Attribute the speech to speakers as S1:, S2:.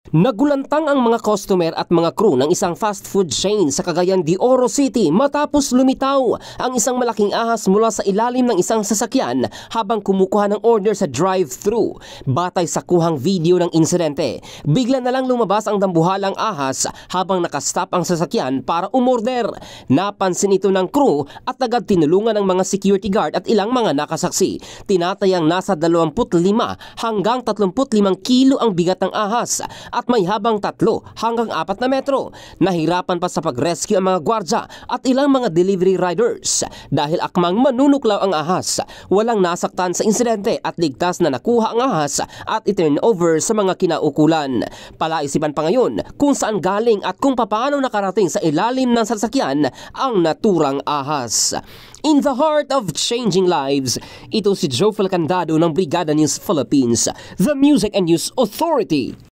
S1: Nagulantang ang mga customer at mga crew ng isang fast food chain sa Cagayan de Oro City matapos lumitaw ang isang malaking ahas mula sa ilalim ng isang sasakyan habang kumukuha ng order sa drive-thru. Batay sa kuhang video ng insidente, bigla na lang lumabas ang dambuhalang ahas habang nakastop ang sasakyan para umorder. Napansin ito ng crew at agad tinulungan ng mga security guard at ilang mga nakasaksi. Tinatayang nasa 25 hanggang 35 kilo ang bigat ng ahas at may habang 3 hanggang 4 na metro. Nahirapan pa sa pag-rescue ang mga gwardya at ilang mga delivery riders dahil akmang manunuklaw ang ahas. Walang nasaktan sa insidente at ligtas na nakuha ang ahas at i-turn over sa mga kinaukulan. Palaisipan pa ngayon kung saan galing at kung paano nakarating sa ilalim ng sasakyan ang naturang ahas. In the heart of changing lives, ito si Joe Falcandado ng Brigada News Philippines, the Music and News Authority.